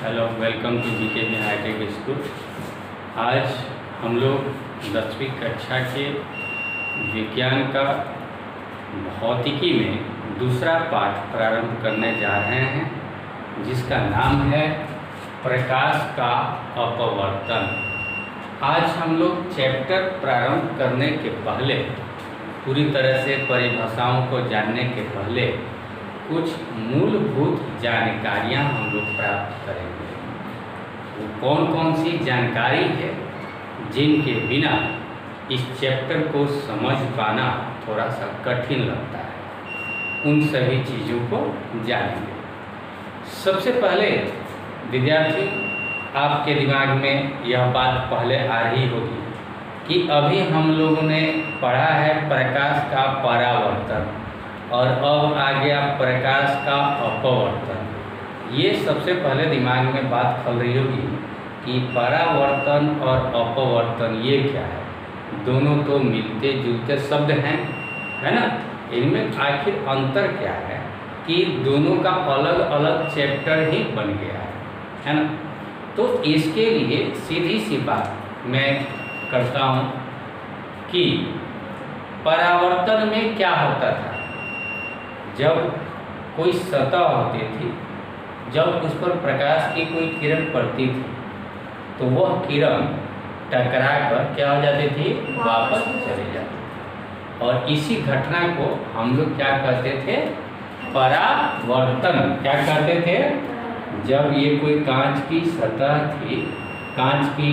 Hello, welcome to GK hi-tech school. आज हम लोग 10वीं कक्षा के विज्ञान का भौतिकी में दूसरा पाठ प्रारंभ करने जा रहे हैं, जिसका नाम है प्रकाश का अपवर्तन। आज हम लोग चैप्टर प्रारंभ करने के पहले, पूरी तरह से परिभाषाओं को जानने के पहले कुछ मूलभूत जानकारियां हम लोग प्राप्त करेंगे। वो कौन कौन सी जानकारी है जिनके बिना इस चैप्टर को समझ पाना थोड़ा सा कठिन लगता है, उन सभी चीज़ों को जानेंगे। सबसे पहले विद्यार्थी, आपके दिमाग में यह बात पहले आ रही होगी कि अभी हम लोगों ने पढ़ा है प्रकाश का परावर्तन और अब आ गया प्रकाश का अपवर्तन। ये सबसे पहले दिमाग में बात खल रही होगी कि परावर्तन और अपवर्तन ये क्या है। दोनों तो मिलते जुलते शब्द हैं, है ना। इनमें आखिर अंतर क्या है कि दोनों का अलग अलग चैप्टर ही बन गया है ना। तो इसके लिए सीधी सी बात मैं करता हूँ कि परावर्तन में क्या होता था। जब कोई सतह होती थी, जब उस पर प्रकाश की कोई किरण पड़ती थी, तो वह किरण टकरा कर क्या हो जाती थी, वापस चली जाती थी। और इसी घटना को हम लोग क्या कहते थे, परावर्तन। क्या कहते थे, जब ये कोई कांच की सतह थी, कांच की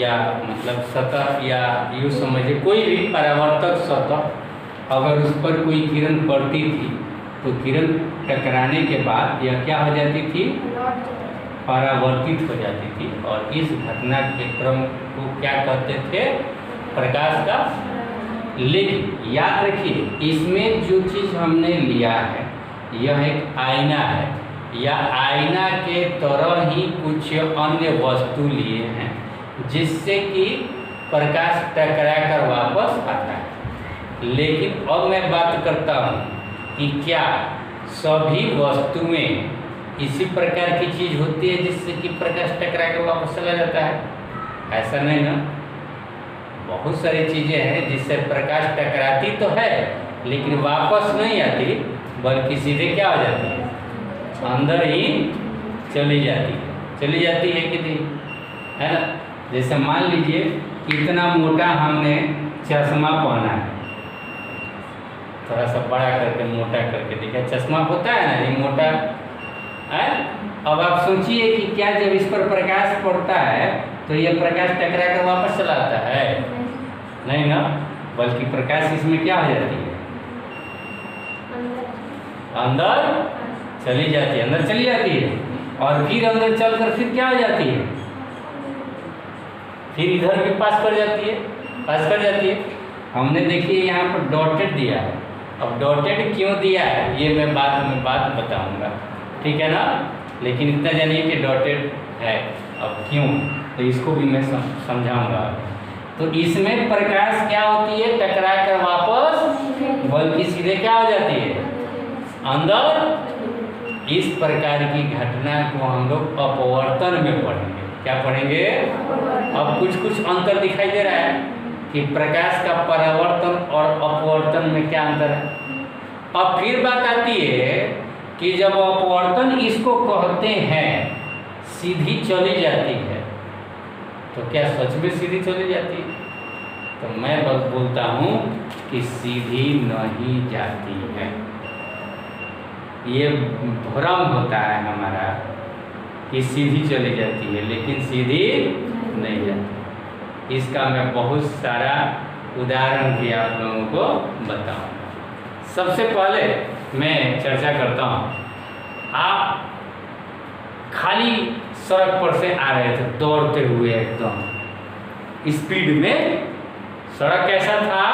या मतलब सतह, या यूँ समझिए कोई भी परावर्तक सतह, अगर उस पर कोई किरण पड़ती थी तो किरण टकराने के बाद यह क्या हो जाती थी, परावर्तित हो जाती थी। और इस घटना के क्रम को क्या कहते थे, प्रकाश का। लेकिन याद रखिए, इसमें जो चीज़ हमने लिया है यह एक आईना है, या आईना के तरह ही कुछ अन्य वस्तु लिए हैं जिससे कि प्रकाश टकरा कर वापस आता है। लेकिन अब मैं बात करता हूँ कि क्या सभी वस्तुएं इसी प्रकार की चीज़ होती है जिससे कि प्रकाश टकरा कर वापस चला जाता है। ऐसा नहीं ना। बहुत सारी चीज़ें हैं जिससे प्रकाश टकराती तो है लेकिन वापस नहीं आती, बल्कि सीधे क्या हो जाती है, अंदर ही चली जाती है कि नहीं, है ना। जैसे मान लीजिए कितना मोटा हमने चश्मा पहना है, थोड़ा सा बड़ा करके मोटा करके देखा, चश्मा होता है ना ये मोटा है। अब आप सोचिए कि क्या जब इस पर प्रकाश पड़ता है तो ये प्रकाश टकरा कर वापस चला आता है, नहीं ना, बल्कि प्रकाश इसमें क्या हो जाती है, अंदर चली जाती है। और फिर अंदर चलकर फिर क्या हो जाती है, फिर इधर भी पास कर जाती है। हमने देखिए यहाँ पर डॉटेड दिया है। अब डॉटेड क्यों दिया है ये मैं बाद में बताऊंगा, ठीक है ना। लेकिन इतना जानिए कि डॉटेड है, अब क्यों तो इसको भी मैं समझाऊंगा। तो इसमें प्रकाश क्या होती है, टकरा कर वापस, बल्कि सीधे क्या हो जाती है, अंदर। इस प्रकार की घटना को हम लोग अपवर्तन में पढ़ेंगे। क्या पढ़ेंगे, अब कुछ अंतर दिखाई दे रहा है कि प्रकाश का परावर्तन और अपवर्तन में क्या अंतर है। अब फिर बात आती है कि जब अपवर्तन इसको कहते हैं सीधी चली जाती है, तो क्या सच में सीधी चली जाती है? तो मैं बस बोलता हूँ कि सीधी नहीं जाती है। ये भ्रम होता है हमारा कि सीधी चली जाती है, लेकिन सीधी नहीं जाती। इसका मैं बहुत सारा उदाहरण भी आप लोगों को बताऊंगा। सबसे पहले मैं चर्चा करता हूँ, आप खाली सड़क पर से आ रहे थे दौड़ते हुए, एकदम स्पीड में। सड़क कैसा था,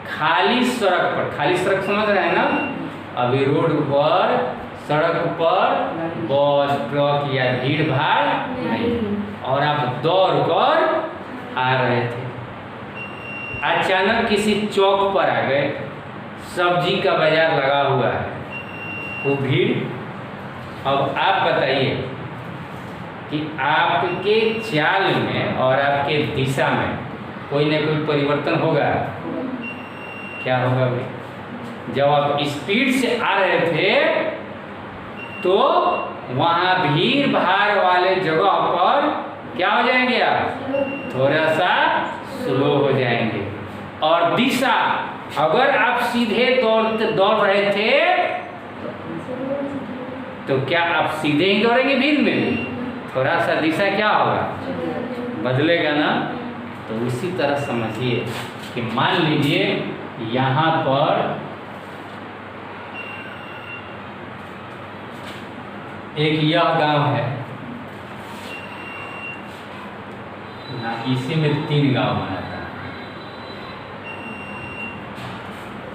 खाली सड़क पर, खाली सड़क समझ रहे हैं ना। अभी रोड पर, सड़क पर बस, ट्रक या भीड़ भाड़ नहीं, और आप दौड़ कर आ रहे थे। अचानक किसी चौक पर आ गए, सब्जी का बाजार लगा हुआ है, वो भीड़। अब आप बताइए कि आपके चाल में और आपके दिशा में कोई ना कोई परिवर्तन होगा। क्या होगा भाई? जब आप स्पीड से आ रहे थे तो वहाँ भीड़ भाड़ वाले जगह पर क्या हो जाएंगे आप? थोड़ा सा स्लो हो जाएंगे। और दिशा, अगर आप सीधे दौड़ रहे थे तो क्या आप सीधे ही दौड़ेंगे भीड़ में? थोड़ा सा दिशा क्या होगा? बदलेगा ना। तो उसी तरह समझिए कि मान लीजिए यहाँ पर एक यह गांव है ना, इसी में 3 गांव बनाता है,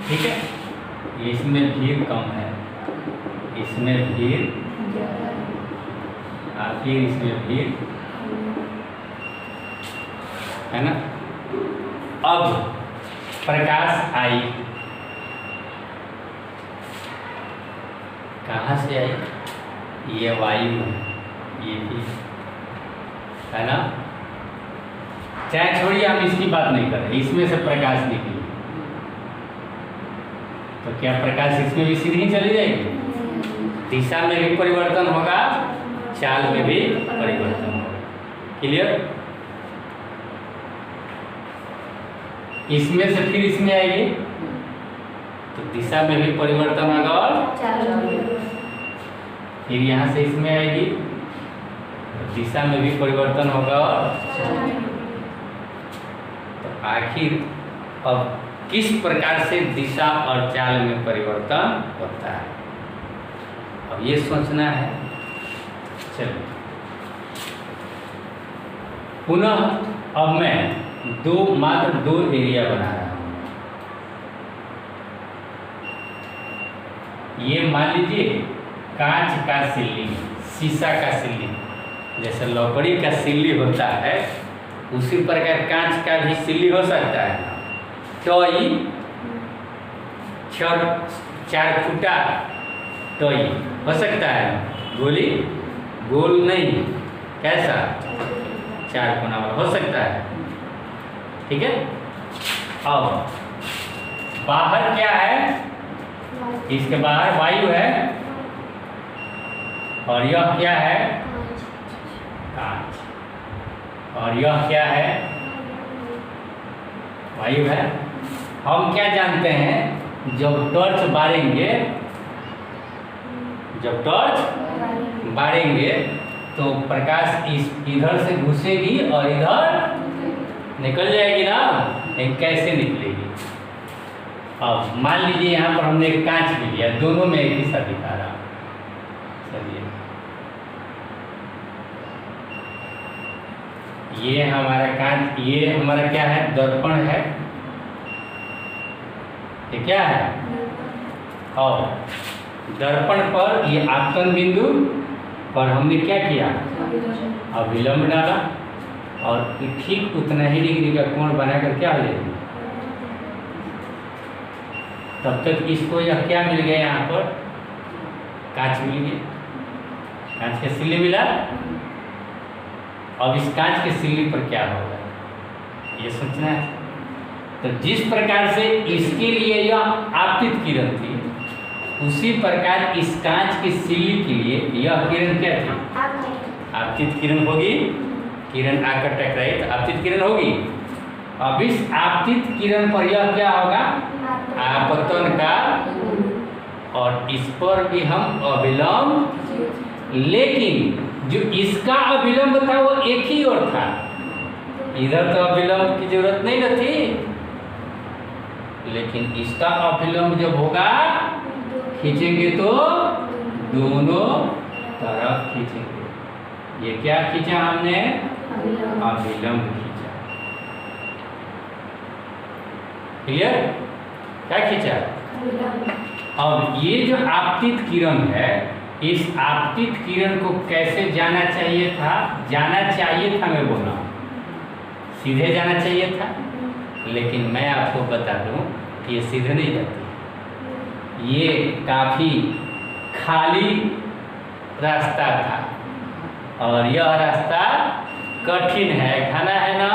ठीक है। इसमें भीड़ कम है, इसमें भीड़, फिर इसमें भीड़ है ना। अब प्रकाश आई, कहाँ से आई? ये वायु है, ये भी है ना। चाहे छोड़िए, हम इसकी बात नहीं कर रहे, इसमें से प्रकाश निकली तो क्या प्रकाश इसमें भी सीधी चली जाएगी? दिशा में भी परिवर्तन होगा, चाल में भी परिवर्तन होगा। क्लियर? इसमें से फिर इसमें आएगी तो दिशा में भी परिवर्तन होगा और फिर यहाँ से इसमें आएगी तो दिशा में भी परिवर्तन होगा और तो आखिर अब किस प्रकार से दिशा और चाल में परिवर्तन होता है, अब ये सोचना है। चलिए पुनः अब मैं मात्र दो एरिया बना रहा हूँ। ये मान लीजिए कांच का सिल्ली, शीशा का सिल्ली, जैसे लकड़ी का सिल्ली होता है उसी प्रकार कांच का भी सिल्ली हो सकता है। टॉय 4 फुटा टॉय हो सकता है, गोली गोल नहीं, कैसा 4 कोना वाला हो सकता है, ठीक है। अब बाहर क्या है? इसके बाहर वायु है और यह क्या है? कांच। और यह क्या है? वायु है। हम क्या जानते हैं, जब टॉर्च बारेंगे तो प्रकाश इधर से घुसेगी और इधर निकल जाएगी ना। एक कैसे निकलेगी? अब मान लीजिए यहाँ पर हमने एक कांच भी लिया, दोनों में एक ही सा दिखा रहा। चलिए ये हमारा कांच, ये हमारा क्या है? दर्पण है। ये क्या है? और दर्पण पर ये आपतन बिंदु पर हमने क्या किया? अभिलंब डाला और ठीक उतना ही डिग्री का कोण बनाकर क्या हो जाएगी? तब तक इसको यह क्या मिल गया? यहाँ पर कांच मिल गया, कांच के सिल्ली मिला। अब इस कांच के सिल्ली पर क्या होगा ये सोचना है। तो जिस प्रकार से इसके लिए यह आपतित किरण थी, उसी प्रकार इस कांच की सिल्ली के लिए यह किरण क्या थी? आपतित किरण होगी। किरण आकर टकराई तो आपतित किरण होगी। अब इस आपतित किरण पर यह क्या होगा? आपतन का, और इस पर भी हम अभिलंब, लेकिन जो इसका अभिलंब था वो एक ही ओर था, इधर तो अभिलंब की जरूरत नहीं न थी। लेकिन इसका अभिलंब जब होगा, खींचेंगे तो दोनों तरफ खींचेंगे। ये क्या खींचा हमने? अभिलंब खींचा। क्लियर? क्या खींचा? अब ये जो आपतित किरण है, इस आपतित किरण को कैसे जाना चाहिए था? जाना चाहिए था, मैं बोल रहा हूँ, सीधे जाना चाहिए था। लेकिन मैं आपको बता दूं कि ये सीधे नहीं जाती, ये काफ़ी खाली रास्ता था और यह रास्ता कठिन है, घना है ना,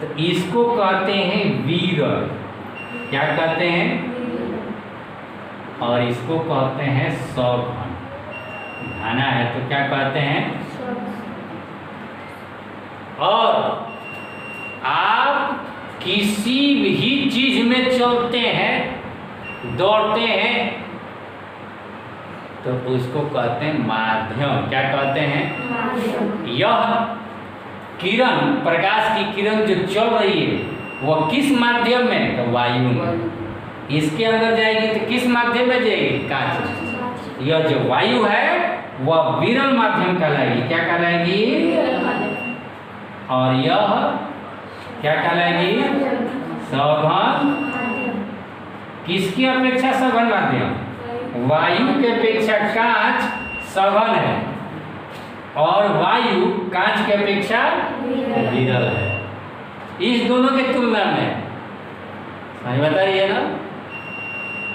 तो इसको कहते हैं विरल। क्या कहते हैं? और इसको कहते हैं सघन। घना है तो क्या कहते हैं? और आप किसी भी चीज में चलते हैं, दौड़ते हैं, तो उसको कहते हैं माध्यम। क्या कहते हैं? यह किरण, प्रकाश की किरण जो चल रही है वह किस माध्यम में? तो वायु में। इसके अंदर जाएगी तो किस माध्यम में जाएगी? कांच। यह जो वायु है वह विरल माध्यम कहलाएगी। क्या कहलाएगी? और यह क्या कहलाएगी? सघन। किसकी अपेक्षा सघन माध्यम? वायु के अपेक्षा कांच सघन है और वायु कांच की अपेक्षा विरल है। इस दोनों के तुलना में समझ बता रही है ना?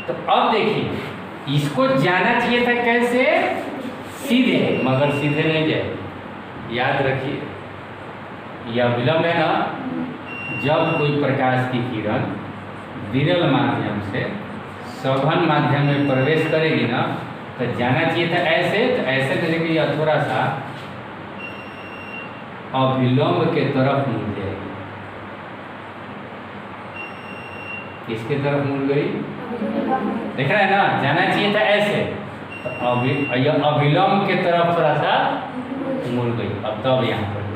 तो अब देखिए, इसको जाना चाहिए था कैसे? सीधे, मगर सीधे नहीं जाए। याद रखिए, यह विलंब है ना, जब कोई प्रकाश की किरण विरल माध्यम से सघन माध्यम में प्रवेश करेगी ना, तो जाना चाहिए था ऐसे, तो ऐसे करके यह थोड़ा सा अविलंब के तरफ मुड़ जाएगी। किसके तरफ मुड़ गई? देख रहा है ना? जाना चाहिए था ऐसे, तो यह अविलंब के तरफ थोड़ा सा मुड़ गई। अब तब यहाँ पर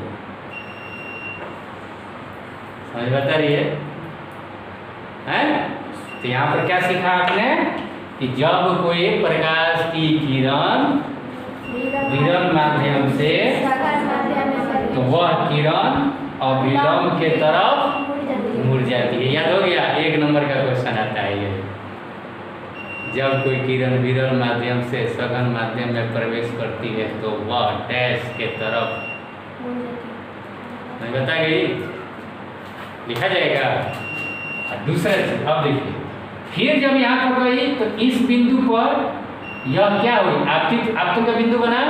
समझ बता रही है? तो यहाँ पर क्या सीखा आपने कि जब कोई प्रकाश की किरण विरल माध्यम से, तो वह किरण अविलंब के तरफ मुड़ जाती है। याद हो गया? 1 नंबर का क्वेश्चन आता है ये। जब कोई किरण विरल माध्यम से सघन माध्यम में प्रवेश करती है तो वह डैश के तरफ नहीं बता गई, लिखा जाएगा। दूसरा चीज अब देखिए, फिर जब यहाँ पर गई तो इस बिंदु पर यह क्या हुई? आपतित, आपतित का बिंदु बना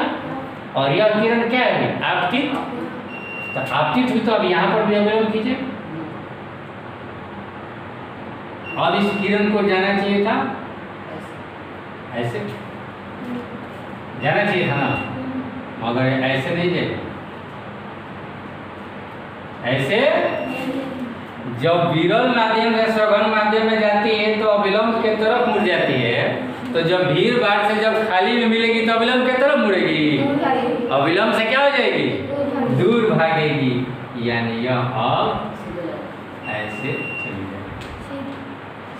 और यह किरण क्या है? आपतित। तो आपतित हुई तो अब यहाँ पर भी अवयव कीजिए। अब इस किरण को जाना चाहिए था ऐसे, जाना चाहिए था ना, मगर ऐसे नहीं जाए। ऐसे जब विरल माध्यम से सघन माध्यम में जाती है तो अविलंब के तरफ मुड़ जाती है। तो जब भीड़ भाड़ से जब खाली में मिलेगी तो अविलंब के तरफ मुड़ेगी, अविलंब से क्या हो जाएगी? दूर भागेगी। यानी यह अब ऐसे चली जाएगी,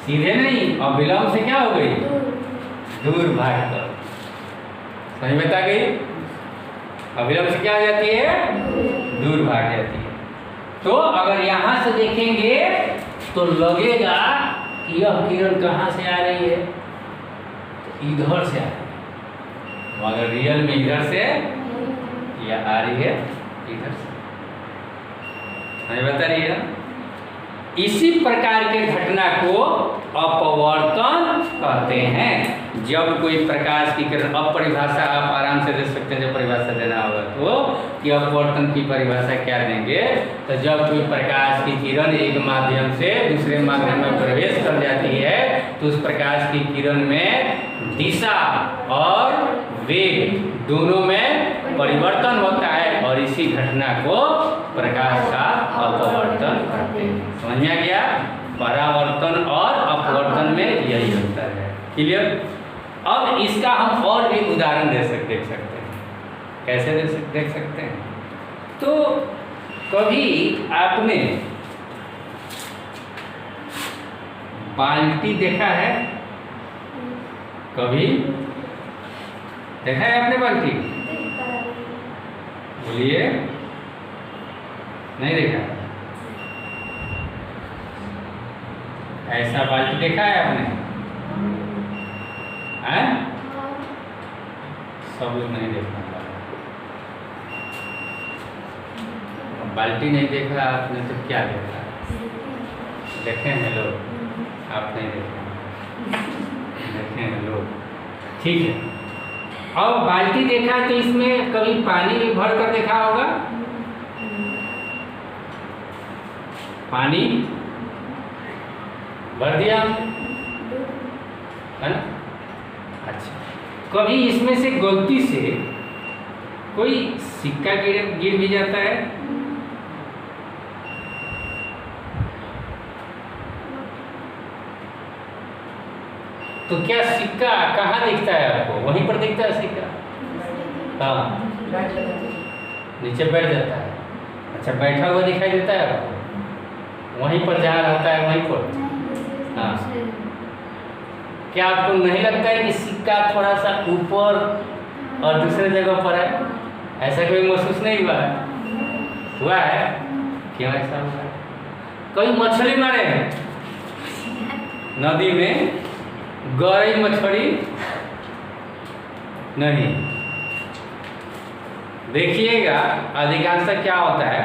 सीधे नहीं, अविलंब से क्या हो गई? दूर भाग कर। समझ में आ गई? अविलंब से क्या हो जाती है? दूर भाग जाती है। तो अगर यहाँ से देखेंगे तो लगेगा कि यह किरण कहाँ से आ रही है? इधर से आ रही है, मगर रियल में इधर से यह आ रही है इधर से। बता रही है? इसी प्रकार के घटना को अपवर्तन कहते हैं। जब कोई प्रकाश की किरण, अब परिभाषा आप आराम से दे सकते हैं, जब परिभाषा देना होगा तो कि अपवर्तन की परिभाषा क्या देंगे। तो जब कोई प्रकाश की किरण एक माध्यम से दूसरे माध्यम में प्रवेश कर जाती है तो उस प्रकाश की किरण में दिशा और वेग दोनों में परिवर्तन होता है और इसी घटना को प्रकाश का अपवर्तन कहते हैं। समझ में आ गया? परावर्तन और अपवर्तन में यही अंतर है। क्लियर? अब इसका हम और भी उदाहरण देख सकते हैं। कैसे देख सकते हैं? तो कभी आपने बाल्टी देखा है? कभी देखा है आपने बाल्टी? बोलिए, नहीं देखा? ऐसा बाल्टी देखा है आपने? हैं? सब लोग नहीं देखा। बाल्टी नहीं देखा आपने तो क्या देखा? देखे हैं लोग, आप नहीं देखा। ठीक है। अब बाल्टी देखा तो इसमें कभी पानी भी भर कर देखा होगा? पानी भर दिया है ना? अच्छा, कभी इसमें से गलती से कोई सिक्का गिर भी जाता है? तो क्या सिक्का कहाँ दिखता है आपको? वहीं पर दिखता है सिक्का? हाँ, नीचे बैठ जाता है। अच्छा, बैठा हुआ दिखाई देता है आपको? वहीं पर जहाँ रहता है वहीं पर? हाँ। क्या आपको नहीं लगता है कि सिक्का थोड़ा सा ऊपर और दूसरे जगह पर है? ऐसा कोई महसूस नहीं हुआ है? हुआ है? क्यों ऐसा हुआ है? कोई मछली मारे हैं नदी में, गरई मछली नहीं। देखिएगा अधिकांशतः क्या होता है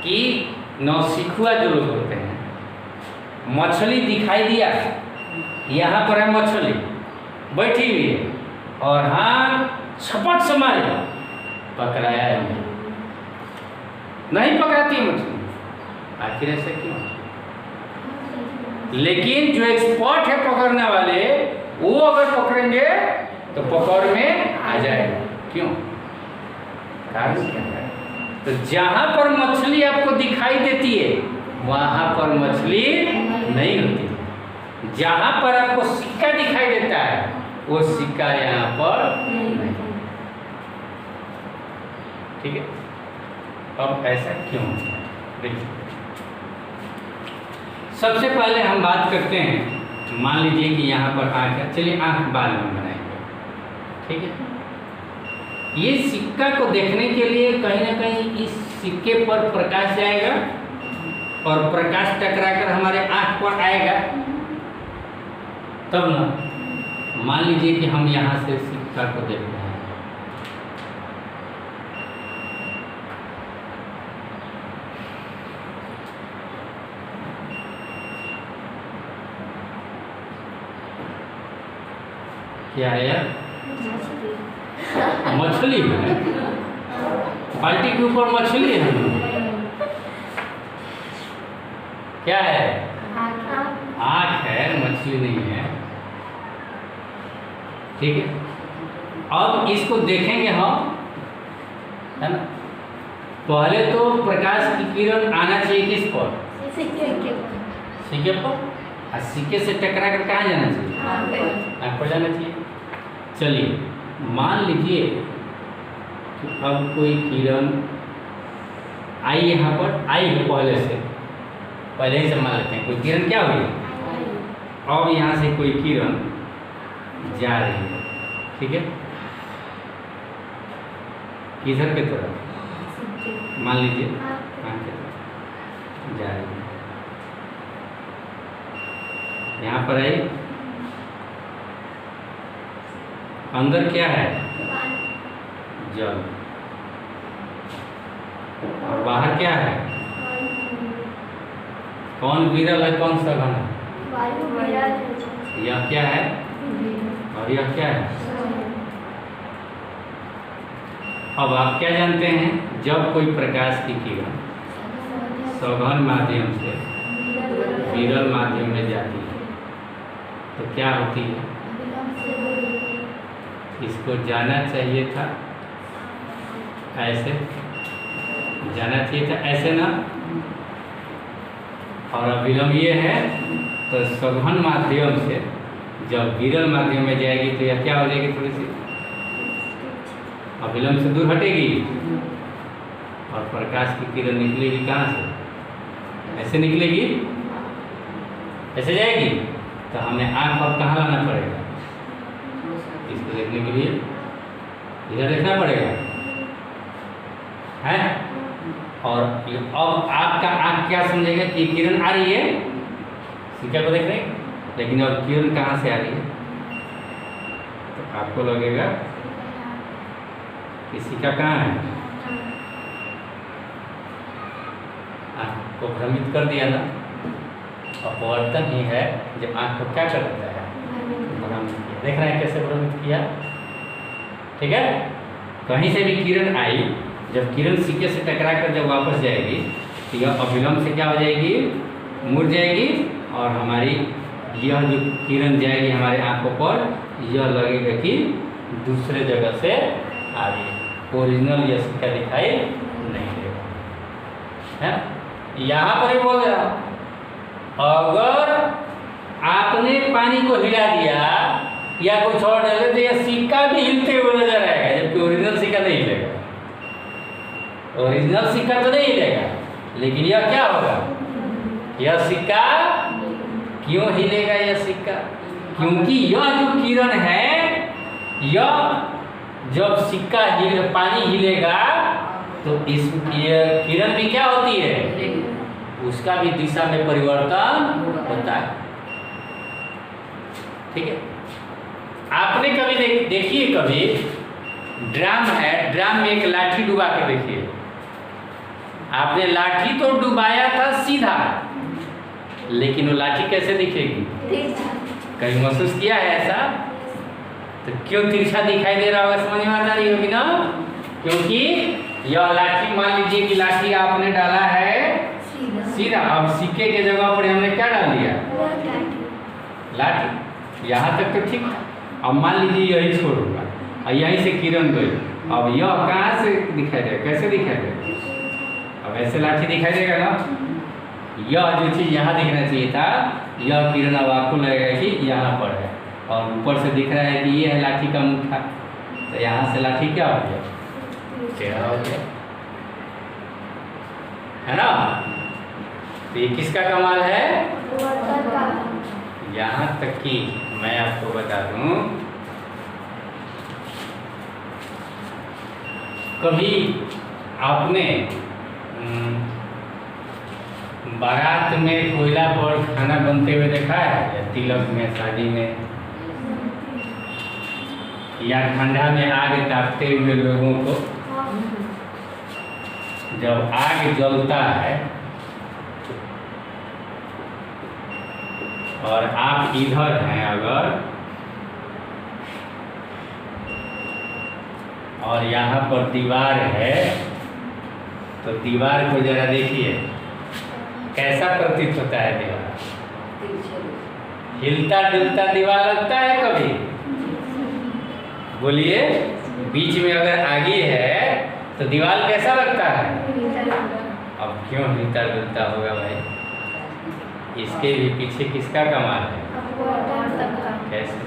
कि नौसिखुआ जो लोग होते हैं, मछली दिखाई दिया, यहाँ पर है मछली बैठी हुई है और हाँ छपट से मारे, पकड़ाया है नहीं पकड़ाती है मछली। आखिर ऐसा क्यों? लेकिन जो एक्सपर्ट है पकड़ने वाले, वो अगर पकड़ेंगे तो पकड़ में आ जाएगा। क्यों? कारण क्या है? तो जहां पर मछली आपको दिखाई देती है वहां पर मछली नहीं होती। जहां पर आपको सिक्का दिखाई देता है वो सिक्का यहाँ पर नहीं। ठीक है? अब ऐसा क्यों होता है? देखिए, सबसे पहले हम बात करते हैं, मान लीजिए कि यहाँ पर आँख है, चलिए आँख बाद में बनाएंगे। ठीक है? ये सिक्का को देखने के लिए कहीं ना कहीं इस सिक्के पर प्रकाश जाएगा और प्रकाश टकरा कर हमारे आँख पर आएगा, तब ना मान लीजिए कि हम यहाँ से सिक्का को देख रहे हैं। क्या है यार? मछली है, बाल्टी के ऊपर मछली है। क्या है? आँख है, मछली नहीं है। ठीक है? अब इसको देखेंगे हम, है ना? पहले तो प्रकाश की किरण आना चाहिए किस पर? सिक्के पर। और सिक्के से टकरा कर कहाँ जाना चाहिए? आँख पर जाना चाहिए। चलिए, मान लीजिए कि अब कोई किरण आई, यहाँ पर आई है पहले ही से मान लेते हैं कोई किरण क्या हुई, अब यहाँ से कोई किरण जा रही है। ठीक है? किधर के तरफ? मान लीजिए आँख के तरफ जा रही है। यहाँ पर आई, अंदर क्या है? जल। और बाहर क्या है? कौन विरल है, कौन सघन है? यह क्या है और यह क्या है? अब आप क्या जानते हैं, जब कोई प्रकाश की किरण सघन माध्यम से विरल माध्यम में जाती है तो क्या होती है? इसको जाना चाहिए था ऐसे, जाना चाहिए था ऐसे ना, और अविलंब ये है तो सघन माध्यम से जब विरल माध्यम में जाएगी तो यह क्या हो जाएगी? थोड़ी सी अविलंब से दूर हटेगी और प्रकाश की किरण निकलेगी कहाँ से? ऐसे निकलेगी, ऐसे जाएगी। तो हमें आँख अब कहाँ लाना पड़ेगा? इसको देखने के लिए इधर देखना पड़ेगा, है? और अब आपका आँख क्या समझेगा कि किरण आ रही है, सिक्का को देख रहे हैं, लेकिन अब किरण कहाँ से आ रही है? तो आपको लगेगा कि सिक्का कहाँ है। आँख को भ्रमित कर दिया ना, अपवर्तन ही है जब आँख को क्या कर देता है? भ्रमित किया। देख रहे हैं कैसे भ्रमित किया। ठीक है, कहीं से भी किरण आई, जब किरण सिक्के से टकरा कर जब वापस जाएगी तो यह अभिलंब से क्या हो जाएगी, मुड़ जाएगी, और हमारी यह जो किरण जाएगी हमारे आंखों पर, यह लगेगा कि दूसरे जगह से आ रही है, ओरिजिनल यह सिक्का दिखाई नहीं देगा। है, यहाँ पर ही बोल रहा, अगर आपने पानी को हिला दिया या कुछ और डाले तो यह सिक्का भी हिलते हुए नजर आएगा, जबकि ओरिजिनल सिक्का नहीं हिलेगा। ओरिजिनल सिक्का तो नहीं हिलेगा, लेकिन यह क्या होगा, यह सिक्का क्यों हिलेगा, यह सिक्का क्योंकि यह जो किरण है, यह जब सिक्का पानी हिलेगा तो इस किरण भी क्या होती है, उसका भी दिशा में परिवर्तन होता है। ठीक है, आपने कभी देखिए, कभी ड्राम है, ड्राम में एक लाठी डुबा के देखिए, आपने लाठी तो डुबाया था सीधा, लेकिन वो लाठी कैसे दिखेगी, कहीं महसूस किया है ऐसा? तो क्यों तिरछा दिखाई दे रहा होगा, समझ में आता रही होगी ना? क्योंकि यह लाठी, मान लीजिए कि लाठी आपने डाला है सीधा, अब सिक्के के जगह पर हमने क्या डाल दिया, लाठी। यहाँ तक तो ठीक, अब मान लीजिए यही छोड़ूंगा और यहीं से किरण गई, अब यह कहाँ से दिखाई देगा, कैसे दिखाई देगा, अब ऐसे लाठी दिखाई देगा ना। यह जो चीज़ यहाँ दिखना चाहिए था, यह किरण अब आपको लगेगा कि यहाँ पर है, और ऊपर से दिख रहा है कि ये है लाठी का मुट्ठा, तो यहाँ से लाठी क्या हो गया, टेढ़ा हो गया, है ना? तो ये किसका कमाल है? यहाँ तक कि मैं आपको बता दूं, कभी आपने बारात में कोयला पर खाना बनते हुए देखा है, या तिलक में, शादी में, या ठंडा में आग तापते हुए लोगों को? जब आग जलता है और आप इधर हैं अगर, और यहाँ पर दीवार है, तो दीवार को जरा देखिए कैसा प्रतीत होता है। दीवार हिलता डुलता दीवार लगता है कभी? बोलिए, बीच में अगर आगे है तो दीवार कैसा लगता है? अब क्यों हिलता डुलता होगा भाई? इसके भी पीछे किसका कमाल है? कैसे?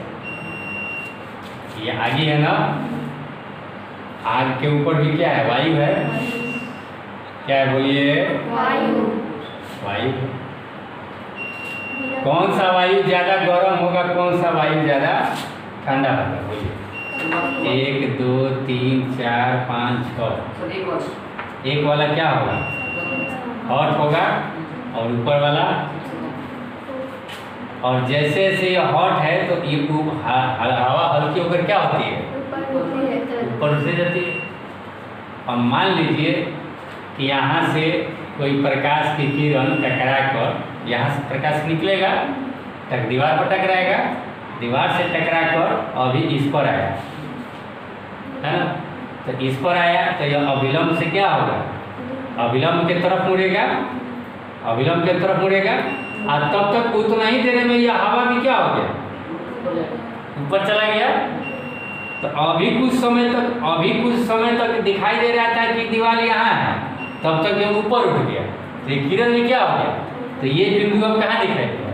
ये आगे है ना, आग के ऊपर भी क्या है, वायु है। क्या है बोलिए? वायु। वायु। कौन सा वायु ज्यादा गर्म होगा, कौन सा वायु ज्यादा ठंडा होगा? बोलिए। 1 2 3 4 5 6, एक वाला क्या होगा? हॉट होगा, और ऊपर वाला, और जैसे जैसे ये हॉट है तो ये हवा हल्की होकर क्या होती है, ऊपर से जाती है। और मान लीजिए कि यहाँ से कोई प्रकाश की किरण टकरा कर, यहाँ से प्रकाश निकलेगा, तक दीवार पर टकराएगा, दीवार से टकरा कर अभी इस पर आया, है ना? तो इस पर आया तो यह अभिलंब से क्या होगा, अभिलंब के तरफ मुड़ेगा, अभिलंब के तरफ मुड़ेगा, और तब तक उतना ही देर में यह हवा भी क्या हो गया, ऊपर चला गया। तो अभी कुछ समय तक दिखाई दे रहा था कि दीवार यहाँ है, तब तक ये ऊपर उठ गया, तो ये किरण में क्या हो गया, तो ये बिंदु अब कहाँ दिखाई दिया,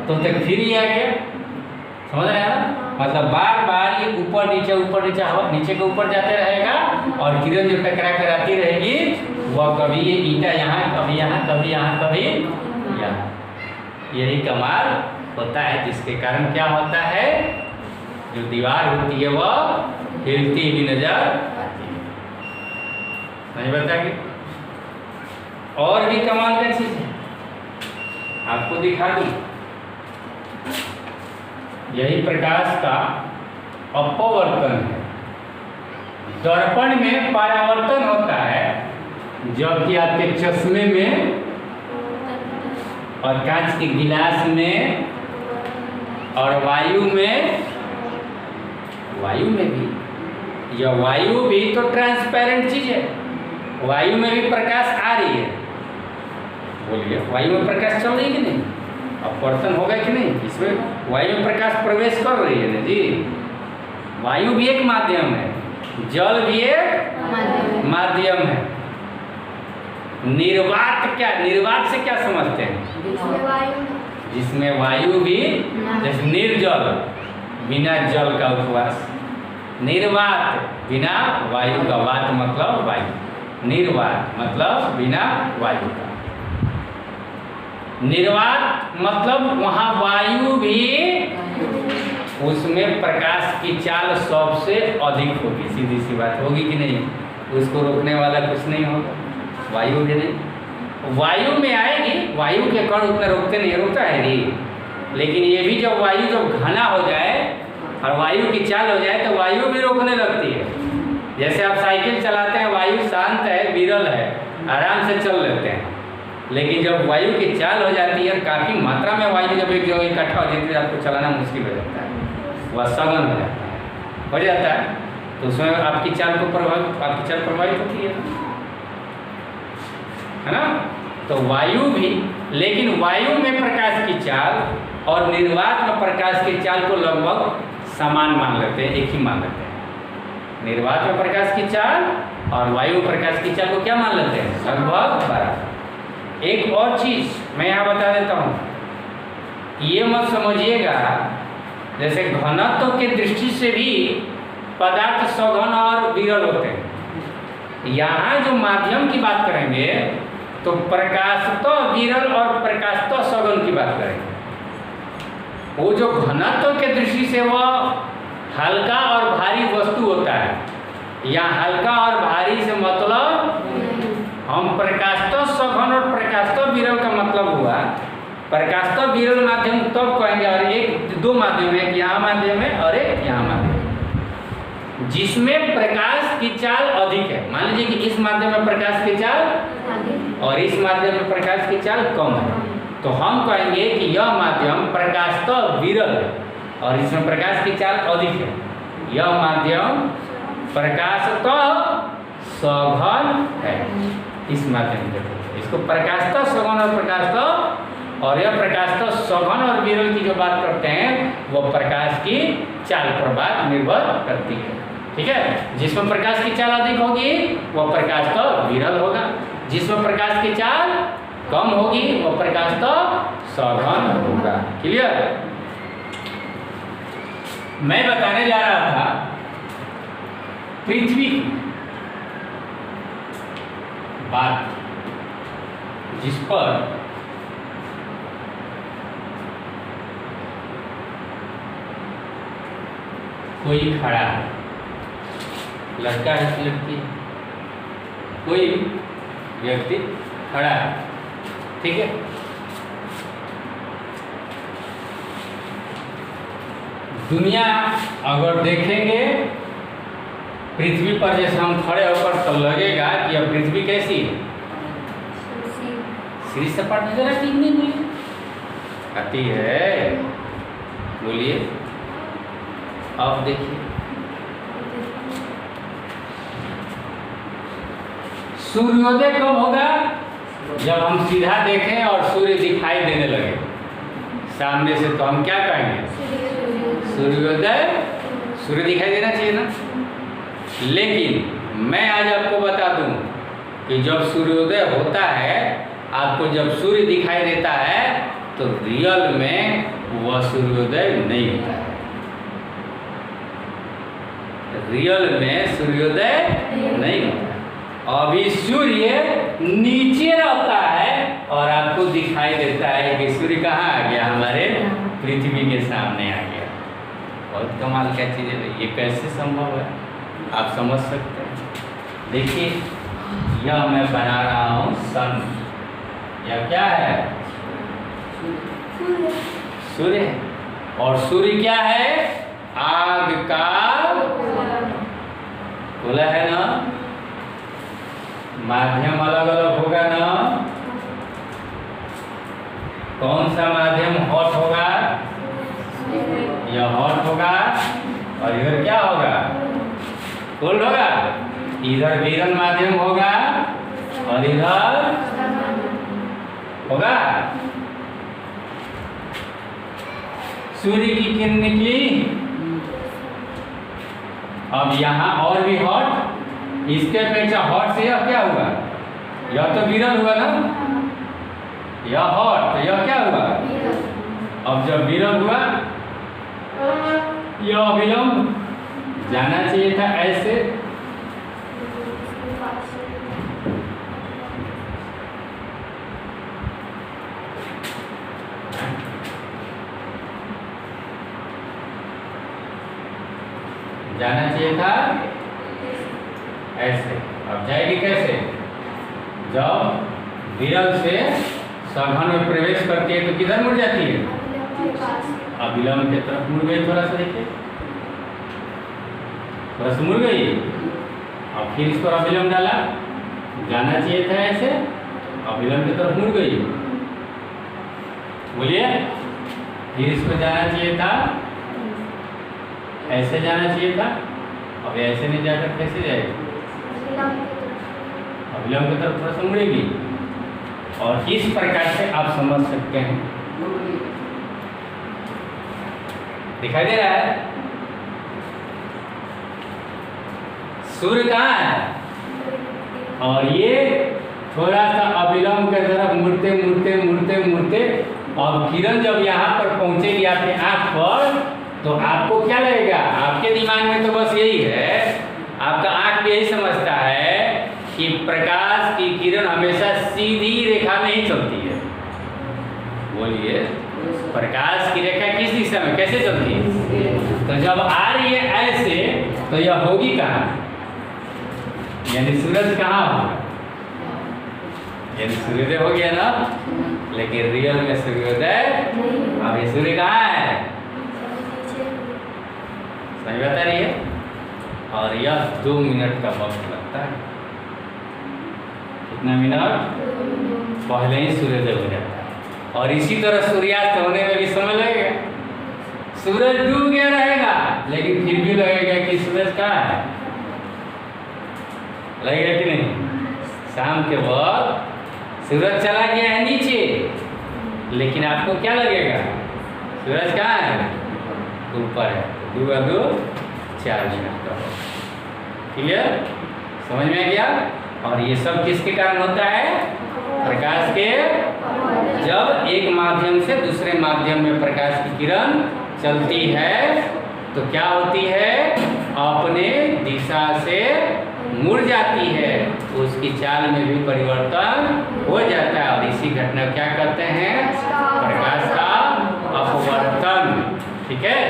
तो तक फिर ही आ गया। समझ रहे हैं ना? मतलब बार बार ये ऊपर नीचे हवा नीचे के ऊपर जाते रहेगा, और किरण जो टकरा कर आती रहेगी, वह कभी ये ईंटा यहाँ, कभी यहाँ, कभी यहाँ, कभी यहाँ। यही कमाल होता है, जिसके कारण क्या होता है, जो दीवार होती है वह हिलती हुई नजर आती है। नहीं बताएंगे? और भी कमाल का चीज है, आपको दिखा दूं। यही प्रकाश का अपवर्तन है। दर्पण में परावर्तन होता है, जबकि आपके चश्मे में और कांच के गिलास में और वायु में वायु में भी, या वायु भी तो ट्रांसपेरेंट चीज है, वायु में भी प्रकाश आ रही है। बोलिए, वायु में प्रकाश चल रही है कि नहीं? अपवर्तन होगा कि नहीं? इसमें वायु में प्रकाश प्रवेश कर रही है ना जी। वायु भी एक माध्यम है, जल भी एक माध्यम है। निर्वात क्या, निर्वात से क्या समझते हैं? जिसमें वायु भी, जैसे निर्जल, बिना जल का उपवास। निर्वात, बिना वायु का, वात मतलब वायु, निर्वात मतलब बिना वायु का। निर्वात मतलब वहाँ वायु भी, उसमें प्रकाश की चाल सबसे अधिक होगी। सीधी सी बात होगी कि नहीं? उसको रोकने वाला कुछ नहीं होगा, वायु भी नहीं। वायु में आएगी, वायु के कण उतना रोकते नहीं, रोकता है नहीं। लेकिन ये भी जब वायु जब घना हो जाए और वायु की चाल हो जाए तो वायु भी रोकने लगती है। जैसे आप साइकिल चलाते हैं, वायु शांत है, विरल है, आराम से चल लेते हैं। लेकिन जब वायु की चाल हो जाती है, काफ़ी मात्रा में वायु जब एक जगह इकट्ठा हो जाती है, आपको चलाना मुश्किल हो जाता है, वह सघन हो जाता है, तो उसमें आपकी चाल को आपकी चाल प्रभावित होती है ना? तो वायु भी, लेकिन वायु में प्रकाश की चाल और निर्वात में प्रकाश की चाल को लगभग समान मान लेते हैं, एक ही मान लेते हैं। निर्वात में प्रकाश की चाल और वायु में प्रकाश की चाल को क्या मान लेते हैं? लगभग बराबर। एक और चीज मैं यहाँ बता देता हूँ, ये मत समझिएगा जैसे घनत्व के दृष्टि से भी पदार्थ सघन और विरल होते हैं। यहाँ जो माध्यम की बात करेंगे तो प्रकाश तो विरल और प्रकाश तो सघन की बात करेंगे। वो जो घनत्व के दृष्टि से वह हल्का और भारी वस्तु होता है, या हल्का और भारी से मतलब हम प्रकाश तो सघन और प्रकाश तो विरल का मतलब हुआ, प्रकाश तो विरल माध्यम तब कहेंगे। और एक दो माध्यम है, एक यहाँ माध्यम है और एक यहाँ माध्यम है, जिसमें प्रकाश की चाल अधिक है। मान लीजिए कि इस माध्यम में प्रकाश की चाल और इस माध्यम में प्रकाश की चाल कम है, तो हम कहेंगे कि यह माध्यम प्रकाश तो विरल है और इसमें प्रकाश की चाल अधिक है। यह माध्यम प्रकाश तो सघन है, इस माध्यम से इसको प्रकाश तो सघन और प्रकाश तो, और यह प्रकाश तो सघन और विरल की जो बात करते हैं वो प्रकाश की चाल पर बात निर्भर करती है। ठीक है, जिसमें प्रकाश की चाल अधिक होगी वह प्रकाश तो विरल होगा, जिसमें प्रकाश की चाल कम होगी वह प्रकाश तो सघन होगा। क्लियर? मैं बताने जा रहा था पृथ्वी बात, जिस पर कोई खड़ा है, लड़का है कि लड़की है, कोई व्यक्ति खड़ा है, ठीक है। दुनिया अगर देखेंगे पृथ्वी पर, जैसे हम खड़े होकर तो लगेगा कि अब पृथ्वी कैसी है, सीधी सपाट नजर आती नहीं? बोलिए, आती है? बोलिए, अब देखिए सूर्योदय कब होगा? जब हम सीधा देखें और सूर्य दिखाई देने लगे सामने से, तो हम क्या कहेंगे? सूर्योदय। सूर्य दिखाई देना चाहिए ना। लेकिन मैं आज आपको बता दूं कि जब सूर्योदय होता है, आपको जब सूर्य दिखाई देता है तो रियल में वह सूर्योदय नहीं होता है। रियल में सूर्योदय नहीं होता है। अभी सूर्य नीचे रहता है और आपको दिखाई देता है कि सूर्य कहाँ आ गया? हमारे पृथ्वी के सामने आ गया। बहुत कमाल क्या चीज़ है, ये कैसे संभव है आप समझ सकते हैं। देखिए, यह मैं बना रहा हूँ सन, यह क्या है? सूर्य। और सूर्य क्या है? आग का गोला है ना। माध्यम अलग अलग होगा ना। कौन सा माध्यम हॉट होगा? यह हॉट होगा और इधर क्या होगा, कोल्ड होगा। इधर विकिरण माध्यम होगा और इधर होगा सूर्य की किरण निकली। अब यहाँ और भी हॉट, इसके अपेक्षा हॉट से यह क्या हुआ, यह तो विरल हुआ ना, यह हॉट तो यह क्या हुआ। अब जब विरल हुआ यह अविलंब जाना चाहिए था ऐसे, जाना चाहिए था ऐसे। अब जाएगी कैसे, जब विरल से सघन में प्रवेश करती है तो किधर मुड़ जाती है, अविलंब की तरफ मुड़ गई। थोड़ा सा देखिए, थोड़ा सा मुड़ गई। अब फिर इस पर अविलंब डाला, जाना चाहिए था ऐसे, अविलंब की तरफ मुड़ गई। बोलिए, फिर इसको जाना चाहिए था ऐसे, जाना चाहिए था। अब ऐसे नहीं जाकर कैसे जाएगी, अविलंब की तरफ थोड़ा सा मुड़ेगी। और इस प्रकार से आप समझ सकते हैं, दिखाई दे रहा है सूर्य कहाँ है, और ये थोड़ा सा अविलंब की तरफ मुड़ते मुड़ते मुड़ते मुड़ते, और किरण जब यहाँ पर पहुंचेगी आपके आंख पर, तो आपको क्या लगेगा, आपके दिमाग में तो बस यही है, आपका आंख भी यही समझता है कि प्रकाश की किरण हमेशा सीधी रेखा में ही चलती है। बोलिए, प्रकाश की रेखा किस दिशा में कैसे चलती है, तो जब आ रही है ऐसे तो यह होगी कहाँ, यानी सूरज कहाँ होगा, यानी सूर्योदय हो गया ना। लेकिन रियल में सूर्योदय, अब ये सूर्य कहाँ है, सही बता रही है। और यह 2 मिनट का वक्त लगता है, कितना मिनट, पहले ही सूर्योदय हो जाता है। और इसी तरह सूर्यास्त होने में भी समय लगेगा, सूरज डूब गया रहेगा लेकिन फिर भी लगेगा कि सूरज कहाँ है, लगेगा कि नहीं। शाम के वक्त सूरज चला गया है नीचे, लेकिन आपको क्या लगेगा, सूरज कहाँ है, ऊपर है। 2 × 2 4 मिनट का हो, क्लियर, समझ में आ गया। और ये सब किसके कारण होता है, प्रकाश के, जब एक माध्यम से दूसरे माध्यम में प्रकाश की किरण चलती है तो क्या होती है, अपने दिशा से मुड़ जाती है, तो उसकी चाल में भी परिवर्तन हो जाता है। और इसी घटना क्या कहते हैं, प्रकाश का अपवर्तन। ठीक है।